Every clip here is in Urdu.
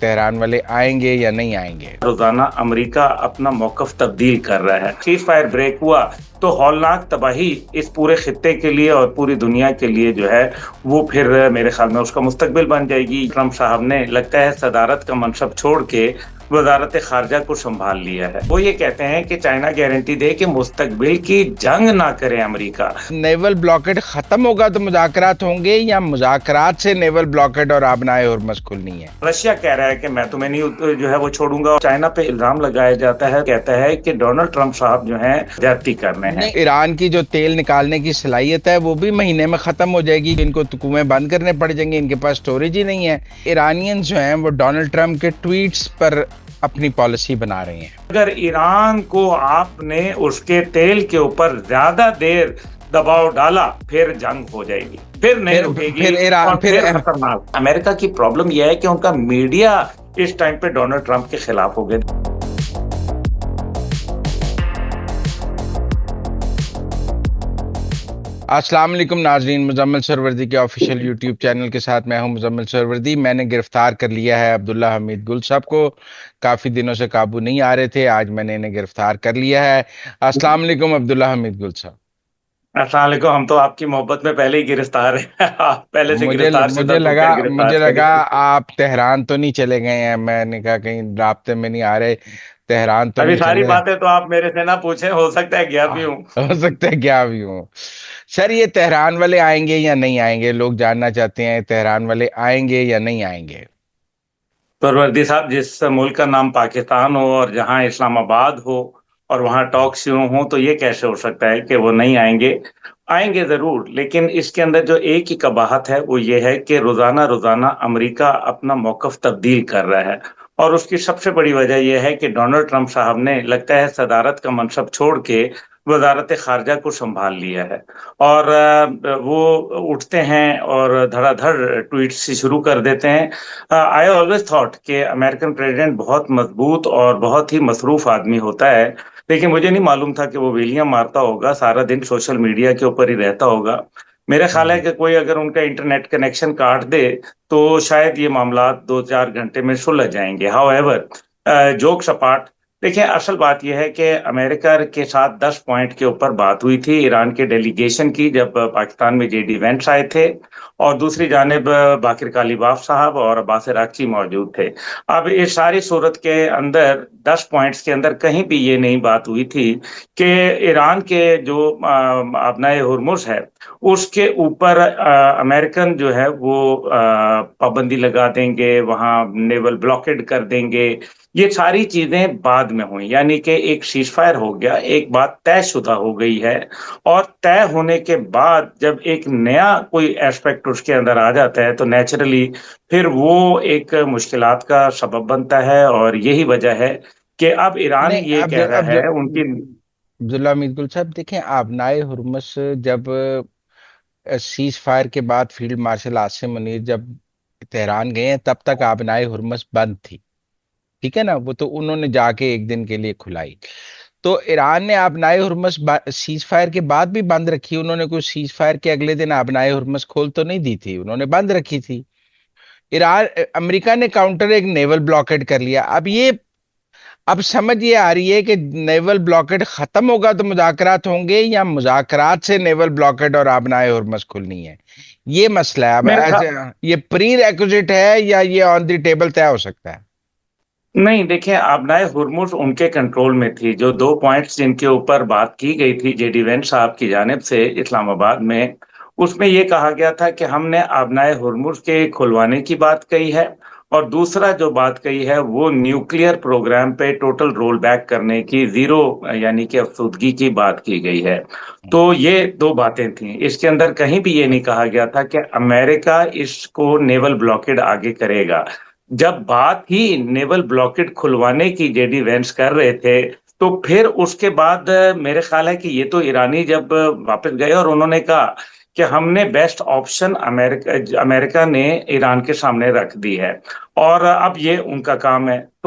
تہران والے آئیں گے یا نہیں آئیں گے؟ روزانہ امریکہ اپنا موقف تبدیل کر رہا ہے. سیز فائر بریک ہوا تو ہولناک تباہی اس پورے خطے کے لیے اور پوری دنیا کے لیے جو ہے وہ پھر میرے خیال میں اس کا مستقبل بن جائے گی. ٹرمپ صاحب نے لگتا ہے صدارت کا منصب چھوڑ کے وزارت خارجہ کو سنبھال لیا ہے. وہ یہ کہتے ہیں کہ چائنا گارنٹی دے کہ مستقبل کی جنگ نہ کرے امریکہ. نیول بلاکیڈ ختم ہوگا تو مذاکرات ہوں گے یا مذاکرات سے نیول بلاکیڈ اور آبنائے ہرمز کھلنی ہے؟ رشیا کہہ رہا ہے کہ میں تمہیں نہیں جو ہے وہ چھوڑوں گا. چائنا پہ الزام لگایا جاتا ہے، کہتا ہے کہ ڈونلڈ ٹرمپ صاحب جو ہیں زیادتی کر رہے ہیں. ایران کی جو تیل نکالنے کی صلاحیت ہے وہ بھی مہینے میں ختم ہو جائے گی. ان کو کنویں بند کرنے پڑ جائیں گے، ان کے پاس سٹوریج ہی نہیں ہے. ایرانیز جو ہیں وہ ڈونلڈ ٹرمپ کے ٹویٹس پر اپنی پالیسی بنا رہے ہیں. اگر ایران کو آپ نے اس کے تیل کے اوپر زیادہ دیر دباؤ ڈالا پھر جنگ ہو جائے گی، پھر نہیں رکے گی، پھر خطرناک. امریکہ کی پرابلم یہ ہے کہ ان کا میڈیا اس ٹائم پہ ڈونلڈ ٹرمپ کے خلاف ہو گیا. السلام علیکم ناظرین، مزمل سروردی کے آفیشیل یوٹیوب چینل کے ساتھ میں ہوں مزمل سروردی. میں نے گرفتار کر لیا ہے عبداللہ حمید گل صاحب کو. کافی دنوں سے قابو نہیں آ رہے تھے، آج میں نے انہیں گرفتار کر لیا ہے. السلام علیکم عبداللہ حمید گل صاحب. السلام علیکم. ہم تو آپ کی محبت میں پہلے ہی گرفتار ہیں. آپ پہلے سے گرفتار مجھے لگا آپ تہران تو نہیں چلے گئے ہیں. میں نے کہا کہیں رابطے میں نہیں آ رہے، تہران تو ابھی نہیں ساری چلے. باتیں تو آپ میرے سے نہ پوچھیں، ہو سکتا ہے گیا بھی ہوں. ہو سکتا ہے کیا بھی ہوں. سر یہ تہران والے آئیں گے یا نہیں آئیں گے؟ لوگ جاننا چاہتے ہیں تہران والے آئیں گے یا نہیں آئیں گے. پروردی صاحب، جس ملک کا نام پاکستان ہو اور جہاں اسلام آباد ہو اور وہاں ٹاک شروع ہوں تو یہ کیسے ہو سکتا ہے کہ وہ نہیں آئیں گے؟ آئیں گے ضرور، لیکن اس کے اندر جو ایک ہی قباحت ہے وہ یہ ہے کہ روزانہ امریکہ اپنا موقف تبدیل کر رہا ہے. اور اس کی سب سے بڑی وجہ یہ ہے کہ ڈونلڈ ٹرمپ صاحب نے لگتا ہے صدارت کا منصب چھوڑ کے وزارت خارجہ کو سنبھال لیا ہے. اور وہ اٹھتے ہیں اور دھڑا دھڑ ٹویٹ سے شروع کر دیتے ہیں. آئی آلویز تھاٹ کہ امریکن پریزیڈنٹ بہت مضبوط اور بہت ہی مصروف آدمی ہوتا ہے، لیکن مجھے نہیں معلوم تھا کہ وہ ویلیاں مارتا ہوگا، سارا دن سوشل میڈیا کے اوپر ہی رہتا ہوگا. میرا خیال ہے کہ کوئی اگر ان کا انٹرنیٹ کنیکشن کاٹ دے تو شاید یہ معاملات 2-4 گھنٹے میں سلجھ جائیں گے. ہاؤ ایور، جوکس اپارٹ، دیکھیں اصل بات یہ ہے کہ امریکہ کے ساتھ 10 پوائنٹ کے اوپر بات ہوئی تھی ایران کے ڈیلیگیشن کی جب پاکستان میں جے ڈی وینٹس آئے تھے، اور دوسری جانب باقر کالیباف صاحب اور عباس راکچی موجود تھے. اب اس ساری صورت کے اندر 10 پوائنٹس کے اندر کہیں بھی یہ نہیں بات ہوئی تھی کہ ایران کے جو ابنائے ہرمز ہے اس کے اوپر امریکن جو ہے وہ پابندی لگا دیں گے، وہاں نیول بلاکیڈ کر دیں گے. یہ ساری چیزیں بعد میں ہوئیں، یعنی کہ ایک سیز فائر ہو گیا، ایک بات طے شدہ ہو گئی ہے، اور طے ہونے کے بعد جب ایک نیا کوئی ایسپیکٹ اس کے اندر آ جاتا ہے تو نیچرلی پھر وہ ایک مشکلات کا سبب بنتا ہے. اور یہی وجہ ہے کہ اب ایران یہ کہہ رہا ہے ان کی. عبداللہ حمید گل صاحب دیکھیں، آبنائے ہرمز جب سیز فائر کے بعد فیلڈ مارشل عاصم منیر جب تہران گئے ہیں تب تک آبنائے ہرمز بند تھی، ٹھیک ہے نا؟ وہ تو انہوں نے جا کے ایک دن کے لیے کھلائی. تو ایران نے آبنائے ہرمز سیز فائر کے بعد بھی بند رکھی. انہوں نے کوئی سیز فائر کے اگلے دن آبنائے ہرمز کھول تو نہیں دی تھی، انہوں نے بند رکھی تھی. امریکہ نے کاؤنٹر ایک نیول بلاکیڈ کر لیا. اب سمجھ یہ آ رہی ہے کہ نیول بلاکیڈ ختم ہوگا تو مذاکرات ہوں گے یا مذاکرات سے نیول بلاکیڈ اور آبنائے ہرمز کھلنی ہے. یہ مسئلہ ہے. اب یہ پری ریکوزٹ ہے یا یہ آن دی ٹیبل طے ہو سکتا ہے؟ نہیں، دیکھیں آبنائے ہرمز ان کے کنٹرول میں تھی. جو 2 پوائنٹس جن کے اوپر بات کی گئی تھی جے ڈی وینٹس صاحب کی جانب سے اسلام آباد میں، اس میں یہ کہا گیا تھا کہ ہم نے آبنائے ہرمز کے کھلوانے کی بات کہی ہے، اور دوسرا جو بات کہی ہے وہ نیوکلیئر پروگرام پہ ٹوٹل رول بیک کرنے کی، زیرو یعنی کہ افسودگی کی بات کی گئی ہے. تو یہ 2 باتیں تھیں. اس کے اندر کہیں بھی یہ نہیں کہا گیا تھا کہ امریکہ اس کو نیول بلاکیڈ آگے کرے گا. جب بات ہی نیول بلاکیڈ کھلوانے کی جے ڈی وینس کر رہے تھے تو پھر اس کے بعد میرے خیال ہے کہ یہ تو ایرانی جب واپس گئے اور انہوں نے کہا کہ ہم نے بیسٹ آپشن امریکہ نے ایران کے سامنے رکھ دی ہے اور اب یہ ان کا کام ہے.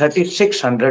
3600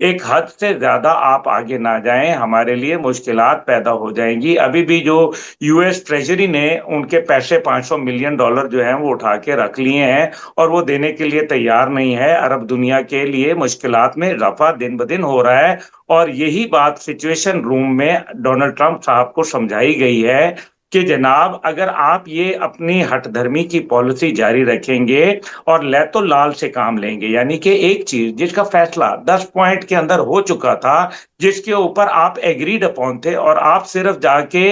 ایک حد سے زیادہ آپ آگے نہ جائیں، ہمارے لیے مشکلات پیدا ہو جائیں گی۔ ابھی بھی جو یو ایس ٹریجری نے ان کے پیسے $500 ملین جو ہیں وہ اٹھا کے رکھ لیے ہیں، اور وہ دینے کے لیے تیار نہیں ہے۔ عرب دنیا کے لیے مشکلات میں اضافہ دن بدن ہو رہا ہے، اور یہی بات سچویشن روم میں ڈونلڈ ٹرمپ صاحب کو سمجھائی گئی ہے کہ جناب اگر آپ یہ اپنی ہٹ دھرمی کی پالیسی جاری رکھیں گے اور لیت و لال سے کام لیں گے، یعنی کہ ایک چیز جس کا فیصلہ 10 پوائنٹ کے اندر ہو چکا تھا، جس کے اوپر آپ ایگریڈ اپون تھے، اور آپ صرف جا کے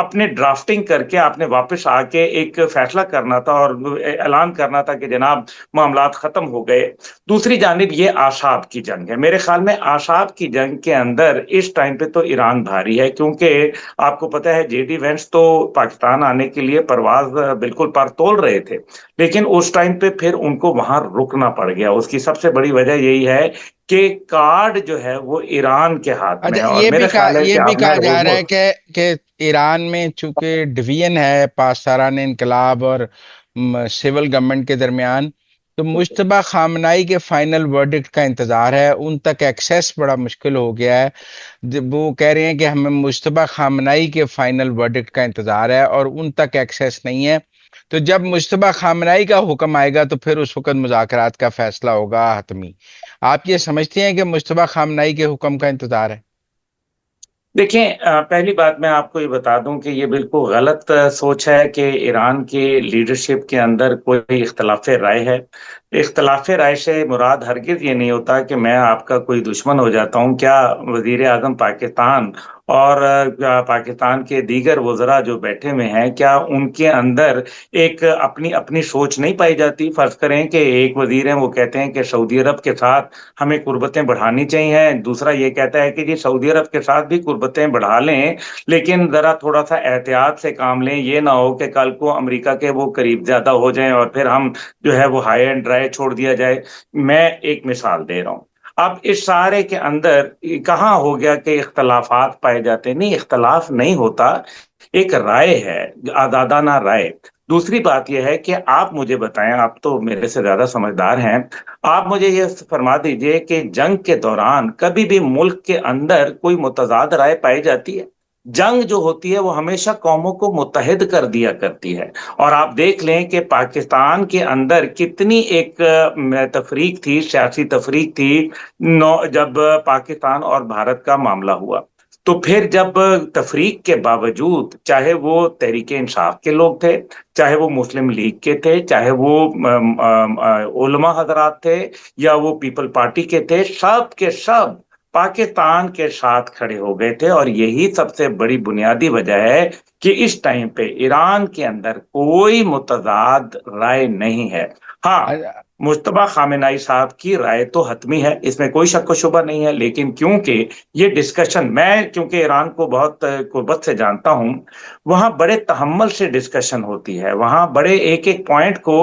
اپنے ڈرافٹنگ کر کے آپ نے واپس آ کے ایک فیصلہ کرنا تھا اور اعلان کرنا تھا کہ جناب معاملات ختم ہو گئے۔ دوسری جانب یہ آشاب کی جنگ ہے، میرے خیال میں آشاب کی جنگ کے اندر اس ٹائم پہ تو ایران بھاری ہے، کیونکہ آپ کو پتا ہے جے ڈی وینس تو پاکستان آنے کے لیے پرواز بالکل پر تول رہے تھے، لیکن اس ٹائم پہ پھر ان کو وہاں رکنا پڑ گیا۔ اس کی سب سے بڑی وجہ یہی ہے کہ کارڈ جو ہے وہ ایران کے ہاتھ میں اچھا، ہے، اور میرا خیال ہے یہ کہ بھی آپ نے کہا جا رہا ہرمز، ہے کہ ایران میں چونکہ ڈویژن ہے پاسداران انقلاب اور سول گورنمنٹ کے درمیان، تو مشتبہ خامنائی کے فائنل ورڈکٹ کا انتظار ہے، ان تک ایکسیس بڑا مشکل ہو گیا ہے۔ وہ کہہ رہے ہیں کہ ہمیں مشتبہ خامنائی کے فائنل ورڈکٹ کا انتظار ہے اور ان تک ایکسیس نہیں ہے، تو جب مشتبہ خامنائی کا حکم آئے گا تو پھر اس وقت مذاکرات کا فیصلہ ہوگا حتمی۔ آپ یہ سمجھتے ہیں کہ مشتبہ خامنائی کے حکم کا انتظار ہے؟ دیکھیں پہلی بات میں آپ کو یہ بتا دوں کہ یہ بالکل غلط سوچ ہے کہ ایران کی لیڈرشپ کے اندر کوئی اختلاف رائے ہے۔ اختلاف رائے سے مراد ہرگز یہ نہیں ہوتا کہ میں آپ کا کوئی دشمن ہو جاتا ہوں۔ کیا وزیر اعظم پاکستان اور پاکستان کے دیگر وزراء جو بیٹھے ہوئے ہیں، کیا ان کے اندر ایک اپنی اپنی سوچ نہیں پائی جاتی؟ فرض کریں کہ ایک وزیر ہیں، وہ کہتے ہیں کہ سعودی عرب کے ساتھ ہمیں قربتیں بڑھانی چاہیے، دوسرا یہ کہتا ہے کہ جی سعودی عرب کے ساتھ بھی قربتیں بڑھا لیں، لیکن ذرا تھوڑا سا احتیاط سے کام لیں، یہ نہ ہو کہ کل کو امریکہ کے وہ قریب زیادہ ہو جائیں اور پھر ہم جو ہے وہ ہائی اینڈ ڈرائی چھوڑ دیا جائے۔ میں ایک مثال دے رہا ہوں۔ اب اس سارے کے اندر کہاں ہو گیا کہ اختلافات پائے جاتے ہیں؟ نہیں، اختلاف نہیں ہوتا، ایک رائے ہے، آزادانہ رائے۔ دوسری بات یہ ہے کہ آپ مجھے بتائیں، آپ تو میرے سے زیادہ سمجھدار ہیں، آپ مجھے یہ فرما دیجئے کہ جنگ کے دوران کبھی بھی ملک کے اندر کوئی متضاد رائے پائی جاتی ہے؟ جنگ جو ہوتی ہے وہ ہمیشہ قوموں کو متحد کر دیا کرتی ہے، اور آپ دیکھ لیں کہ پاکستان کے اندر کتنی ایک تفریق تھی، سیاسی تفریق تھی، جب پاکستان اور بھارت کا معاملہ ہوا، تو پھر جب تفریق کے باوجود چاہے وہ تحریک انصاف کے لوگ تھے، چاہے وہ مسلم لیگ کے تھے، چاہے وہ علماء حضرات تھے، یا وہ پیپل پارٹی کے تھے، سب کے سب پاکستان کے ساتھ کھڑے ہو گئے تھے، اور یہی سب سے بڑی بنیادی وجہ ہے کہ اس ٹائم پہ ایران کے اندر کوئی متضاد رائے نہیں ہے۔ ہاں، مجتبیٰ خامنہئی صاحب کی رائے تو حتمی ہے، اس میں کوئی شک و شبہ نہیں ہے، لیکن کیونکہ یہ ڈسکشن، میں کیونکہ ایران کو بہت قربت سے جانتا ہوں، وہاں بڑے تحمل سے ڈسکشن ہوتی ہے، وہاں بڑے ایک ایک پوائنٹ کو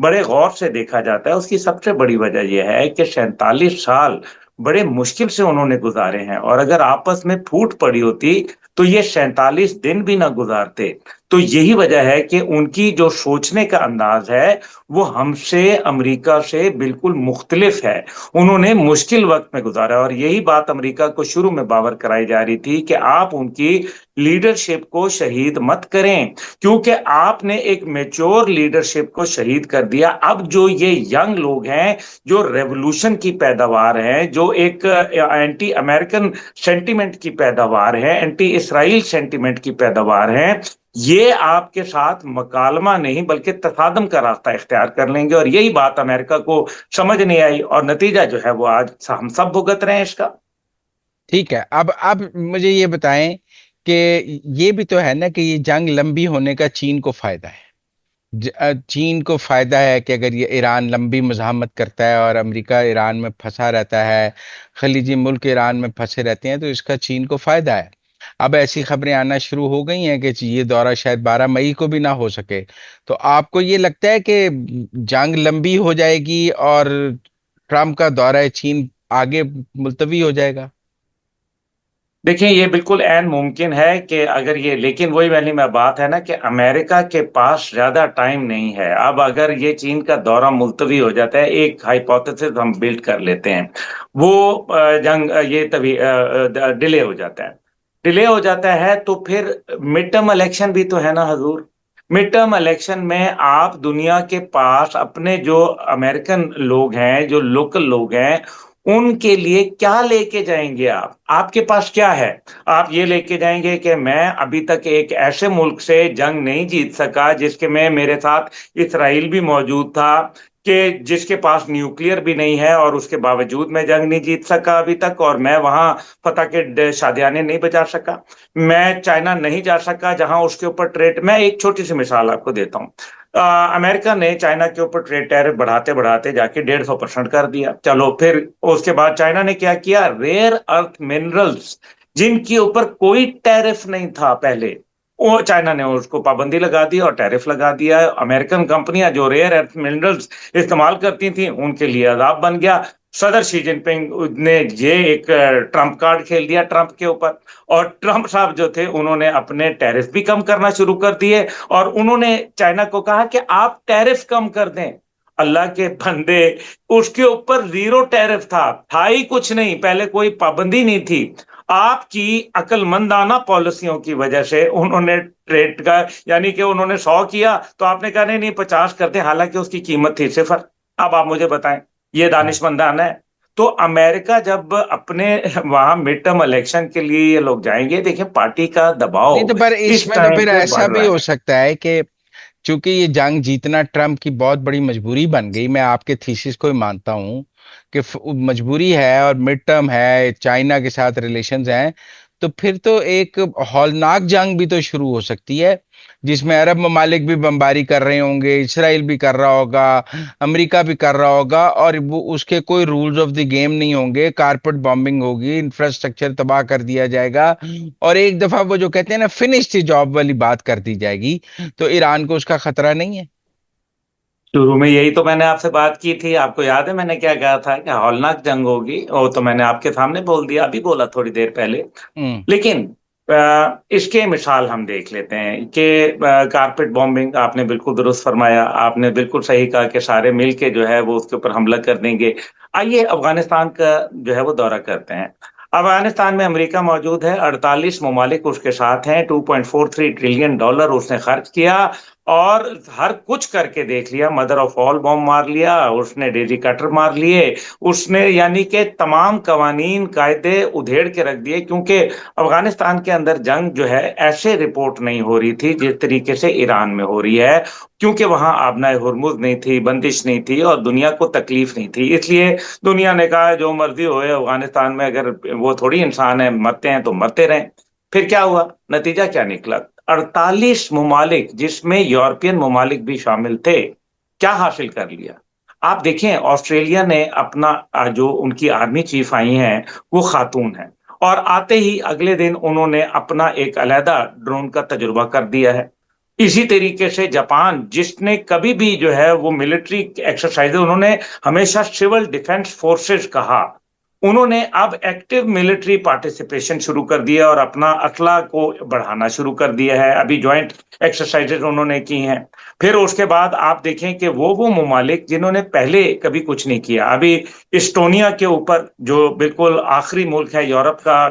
بڑے غور سے دیکھا جاتا ہے۔ اس کی سب سے بڑی وجہ یہ ہے کہ 47 سال بڑے مشکل سے انہوں نے گزارے ہیں، اور اگر آپس میں پھوٹ پڑی ہوتی تو یہ 47 دن بھی نہ گزارتے۔ تو یہی وجہ ہے کہ ان کی جو سوچنے کا انداز ہے وہ ہم سے، امریکہ سے بالکل مختلف ہے۔ انہوں نے مشکل وقت میں گزارا، اور یہی بات امریکہ کو شروع میں باور کرائی جا رہی تھی کہ آپ ان کی لیڈرشپ کو شہید مت کریں، کیونکہ آپ نے ایک میچور لیڈرشپ کو شہید کر دیا۔ اب جو یہ ینگ لوگ ہیں، جو ریولوشن کی پیداوار ہیں، جو ایک اینٹی امریکن سینٹیمنٹ کی پیداوار ہے، اینٹی اسرائیل سینٹیمنٹ کی پیداوار ہے، یہ آپ کے ساتھ مکالمہ نہیں بلکہ تصادم کا راستہ اختیار کر لیں گے، اور یہی بات امریکہ کو سمجھ نہیں آئی، اور نتیجہ جو ہے وہ آج ہم سب بھگت رہے ہیں اس کا۔ ٹھیک ہے، اب مجھے یہ بتائیں کہ یہ بھی تو ہے نا کہ یہ جنگ لمبی ہونے کا چین کو فائدہ ہے۔ چین کو فائدہ ہے کہ اگر یہ ایران لمبی مزاحمت کرتا ہے اور امریکہ ایران میں پھنسا رہتا ہے، خلیجی ملک ایران میں پھنسے رہتے ہیں، تو اس کا چین کو فائدہ ہے۔ اب ایسی خبریں آنا شروع ہو گئی ہیں کہ یہ دورہ شاید 12 مئی کو بھی نہ ہو سکے، تو آپ کو یہ لگتا ہے کہ جنگ لمبی ہو جائے گی اور ٹرمپ کا دورہ چین آگے ملتوی ہو جائے گا؟ دیکھیں یہ بالکل عین ممکن ہے کہ اگر یہ، لیکن وہی والی میں بات ہے نا کہ امریکہ کے پاس زیادہ ٹائم نہیں ہے. اب اگر یہ چین کا دورہ ملتوی ہو جاتا ہے، ایک ہائپوتھیسس ہم بلڈ کر لیتے ہیں، وہ جنگ یہ تبھی ڈیلے ہو جاتا ہے، ڈیلے ہو جاتا ہے تو پھر مڈ ٹرم الیکشن بھی تو ہے نا حضور. مڈ ٹرم الیکشن میں آپ دنیا کے پاس اپنے جو امریکن لوگ ہیں، جو لوکل لوگ ہیں، ان کے لیے کیا لے کے جائیں گے؟ آپ کے پاس کیا ہے؟ آپ یہ لے کے جائیں گے کہ میں ابھی تک ایک ایسے ملک سے جنگ نہیں جیت سکا جس کے میں میرے ساتھ اسرائیل بھی موجود تھا، کہ جس کے پاس نیوکلیئر بھی نہیں ہے اور اس کے باوجود میں جنگ نہیں جیت سکا ابھی تک، اور میں وہاں فتح کے شادیانے نہیں بجا سکا. میں چائنا نہیں جا سکا جہاں اس کے اوپر ٹریڈ. میں ایک چھوٹی سی مثال آپ کو دیتا ہوں. امریکہ نے چائنا کے اوپر ٹریڈ ٹیرف بڑھاتے بڑھاتے جا کے 150% کر دیا. چلو پھر اس کے بعد چائنا نے کیا کیا؟ ریئر ارتھ منرلز جن کے اوپر کوئی ٹیرف نہیں تھا پہلے، وہ چائنا نے اس کو پابندی لگا دی اور ٹیرف لگا دیا. امریکن کمپنیاں جو ریئر ارتھ منرلز استعمال کرتی تھیں ان کے لیے عذاب بن گیا. صدر شی جن پنگ نے یہ ایک ٹرمپ کارڈ کھیل دیا ٹرمپ کے اوپر، اور ٹرمپ صاحب جو تھے انہوں نے اپنے ٹیرف بھی کم کرنا شروع کر دیے، اور انہوں نے چائنا کو کہا کہ آپ ٹیرف کم کر دیں. اللہ کے بندے، اس کے اوپر زیرو ٹیرف تھا ہی کچھ نہیں، پہلے کوئی پابندی نہیں تھی. آپ کی عقل مندانہ پالیسیوں کی وجہ سے انہوں نے ٹریڈ کا، یعنی کہ انہوں نے 100 کیا تو آپ نے کہا نہیں نہیں 50 کرتے، حالانکہ اس کی قیمت تھی 0. اب آپ مجھے بتائیں، یہ دانش مندانہ ہے؟ تو امریکہ جب اپنے وہاں مڈ ٹرم الیکشن کے لیے یہ لوگ جائیں گے، دیکھیں پارٹی کا دباؤ نہیں تو پر اس اس میں تو ٹائم پھر پہ ایسا بڑھ بھی رہا ہو ہے. سکتا ہے کہ چونکہ یہ جنگ جیتنا ٹرمپ کی بہت بڑی مجبوری بن گئی. میں آپ کے تھیسس کو ہی مانتا ہوں کہ مجبوری ہے اور مڈ ٹرم ہے، چائنا کے ساتھ ریلیشنز ہیں، تو پھر تو ایک ہولناک جنگ بھی تو شروع ہو سکتی ہے جس میں عرب ممالک بھی بمباری کر رہے ہوں گے، اسرائیل بھی کر رہا ہوگا، امریکہ بھی کر رہا ہوگا، اور وہ اس کے کوئی رولز آف دی گیم نہیں ہوں گے. کارپٹ بامبنگ ہوگی، انفراسٹرکچر تباہ کر دیا جائے گا، اور ایک دفعہ وہ جو کہتے ہیں نا فنش دی جاب والی بات کر دی جائے گی. تو ایران کو اس کا خطرہ نہیں ہے؟ شروع میں یہی تو میں نے آپ سے بات کی تھی، آپ کو یاد ہے میں نے کیا کہا تھا کہ ہولناک جنگ ہوگی، وہ تو میں نے آپ کے سامنے بول دیا، ابھی بولا تھوڑی دیر پہلے. ہوں لیکن اس کے مثال ہم دیکھ لیتے ہیں کہ کارپٹ بامبنگ آپ نے بالکل درست فرمایا، آپ نے بالکل صحیح کہا کہ سارے مل کے جو ہے وہ اس کے اوپر حملہ کر دیں گے. آئیے افغانستان کا جو ہے وہ دورہ کرتے ہیں. افغانستان میں امریکہ موجود ہے، 48 ممالک اس کے ساتھ ہیں، $2.43 ٹریلین اس نے خرچ کیا، اور ہر کچھ کر کے دیکھ لیا. مدر آف آل بوم مار لیا اس نے، ڈیزی کٹر مار لیے اس نے، یعنی کہ تمام قوانین قاعدے ادھیڑ کے رکھ دیے. کیونکہ افغانستان کے اندر جنگ جو ہے ایسے رپورٹ نہیں ہو رہی تھی جس طریقے سے ایران میں ہو رہی ہے، کیونکہ وہاں آبنائے ہرمز نہیں تھی، بندش نہیں تھی، اور دنیا کو تکلیف نہیں تھی. اس لیے دنیا نے کہا جو مرضی ہوئے افغانستان میں، اگر وہ تھوڑی انسان ہے، مرتے ہیں تو مرتے رہیں. پھر کیا ہوا؟ نتیجہ کیا نکلا؟ 48 ممالک جس میں یورپین ممالک بھی شامل تھے، کیا حاصل کر لیا؟ آپ دیکھیں آسٹریلیا نے اپنا جو ان کی آرمی چیف آئی ہیں وہ خاتون ہیں، اور آتے ہی اگلے دن انہوں نے اپنا ایک علیحدہ ڈرون کا تجربہ کر دیا ہے. اسی طریقے سے جاپان، جس نے کبھی بھی جو ہے وہ ملٹری ایکسرسائز، انہوں نے ہمیشہ سول ڈیفense فورسز کہا، انہوں نے اب ایکٹیو ملٹری پارٹیسپیشن شروع کر دیا اور اپنا اسلحہ کو بڑھانا شروع کر دیا ہے. ابھی جوائنٹ ایکسرسائزز انہوں نے کی ہیں. پھر اس کے بعد آپ دیکھیں کہ وہ ممالک جنہوں نے پہلے کبھی کچھ نہیں کیا، ابھی اسٹونیا کے اوپر جو بالکل آخری ملک ہے یورپ کا،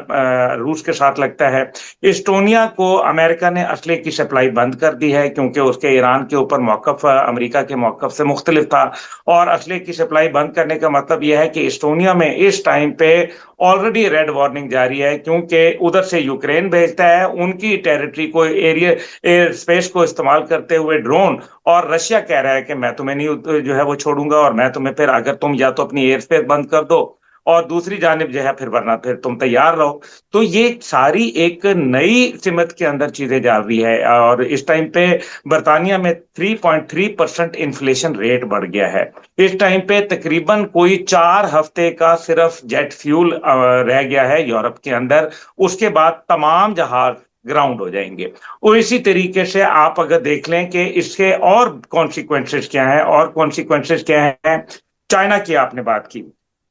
روس کے ساتھ لگتا ہے، اسٹونیا کو امریکہ نے اسلحے کی سپلائی بند کر دی ہے، کیونکہ اس کے ایران کے اوپر موقف امریکہ کے موقف سے مختلف تھا. اور اسلحے کی سپلائی بند کرنے کا مطلب یہ ہے کہ اسٹونیا میں اس ٹائم پہ آلریڈی ریڈ وارننگ جاری ہے، کیونکہ ادھر سے یوکرین بھیجتا ہے ان کی ٹیریٹری کو، ایئر اسپیس کو استعمال کرتے ہوئے ڈرون، اور رشیا کہہ رہا ہے کہ میں تمہیں نہیں جو ہے وہ چھوڑوں گا، اور میں تمہیں پھر اگر تم یا تو اپنی ایئر اسپیس بند کر دو، اور دوسری جانب جو ہے پھر ورنہ پھر تم تیار رہو. تو یہ ساری ایک نئی سمت کے اندر چیزیں جا رہی ہے. اور اس ٹائم پہ برطانیہ میں 3.3% انفلیشن ریٹ بڑھ گیا ہے. اس ٹائم پہ تقریباً کوئی 4 ہفتے کا صرف جیٹ فیول رہ گیا ہے یورپ کے اندر، اس کے بعد تمام جہاز گراؤنڈ ہو جائیں گے. اور اسی طریقے سے آپ اگر دیکھ لیں کہ اس کے اور کانسیکوینسز کیا ہیں، اور کانسیکوینسز کیا ہیں. چائنا کی آپ نے بات کی،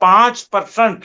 5%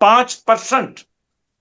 5%।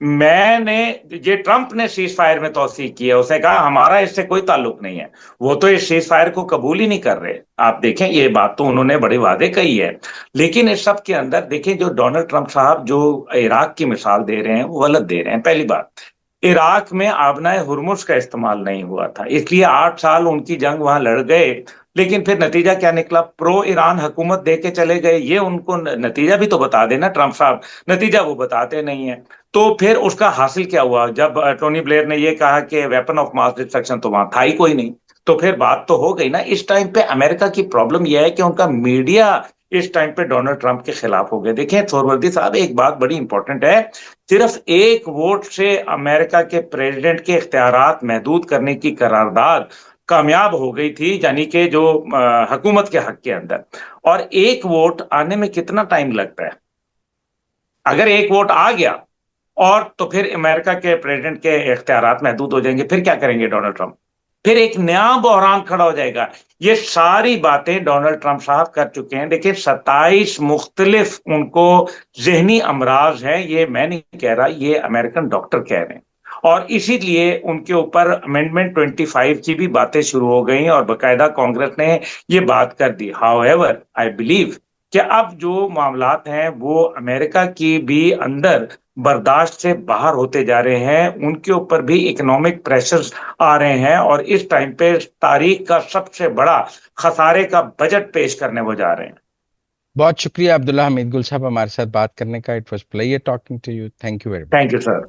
میں نے یہ ٹرمپ نے سیز فائر میں توثیق کی ہے، اسے کہا ہمارا اس سے کوئی تعلق نہیں ہے، وہ تو اس سیز فائر کو قبول ہی نہیں کر رہے. آپ دیکھیں یہ بات تو انہوں نے بڑے واضح کہی ہے. لیکن اس سب کے اندر دیکھیں جو ڈونلڈ ٹرمپ صاحب جو عراق کی مثال دے رہے ہیں وہ غلط دے رہے ہیں. پہلی بات، عراق میں آبنائے ہرمز کا استعمال نہیں ہوا تھا، اس لیے 8 سال ان کی جنگ وہاں لڑ گئے. لیکن پھر نتیجہ کیا نکلا؟ پرو ایران حکومت دے کے چلے گئے. یہ ان کو نتیجہ بھی تو بتا دینا ٹرمپ صاحب، نتیجہ وہ بتاتے نہیں ہیں. تو پھر اس کا حاصل کیا ہوا؟ جب ٹونی بلیئر نے یہ کہا کہ ویپن آف ماس ڈسٹرکشن، تو وہاں تھا ہی کوئی نہیں. تو پھر بات تو ہو گئی نا. اس ٹائم پہ امریکہ کی پرابلم یہ ہے کہ ان کا میڈیا اس ٹائم پہ ڈونلڈ ٹرمپ کے خلاف ہو گئے. دیکھیں تھوروردی صاحب، ایک بات بڑی امپورٹنٹ ہے، صرف ایک ووٹ سے امریکہ کے پریزیڈنٹ کے اختیارات محدود کرنے کی قرارداد کامیاب ہو گئی تھی، یعنی کہ جو حکومت کے حق کے اندر. اور ایک ووٹ آنے میں کتنا ٹائم لگتا ہے؟ اگر ایک ووٹ آ گیا اور تو پھر امریکہ کے پریزیڈنٹ کے اختیارات محدود ہو جائیں گے، پھر کیا کریں گے ڈونلڈ ٹرمپ؟ پھر ایک نیا بحران کھڑا ہو جائے گا. یہ ساری باتیں ڈونلڈ ٹرمپ صاحب کر چکے ہیں. دیکھیں 27 مختلف ان کو ذہنی امراض ہیں، یہ میں نہیں کہہ رہا، یہ امریکن ڈاکٹر کہہ رہے ہیں. اور اسی لیے ان کے اوپر امینڈمنٹ 25 کی بھی باتیں شروع ہو گئی اور باقاعدہ کانگریس نے یہ بات کر دی. ہاؤ ایور آئی بلیو کہ اب جو معاملات ہیں وہ امریکہ کی بھی اندر برداشت سے باہر ہوتے جا رہے ہیں، ان کے اوپر بھی اکنامک پریشرز آ رہے ہیں، اور اس ٹائم پہ تاریخ کا سب سے بڑا خسارے کا بجٹ پیش کرنے وہ جا رہے ہیں. بہت شکریہ عبداللہ حمید گل صاحب ہمارے ساتھ بات کرنے کا. It was pleasure talking to you. Thank you very much. Thank you sir.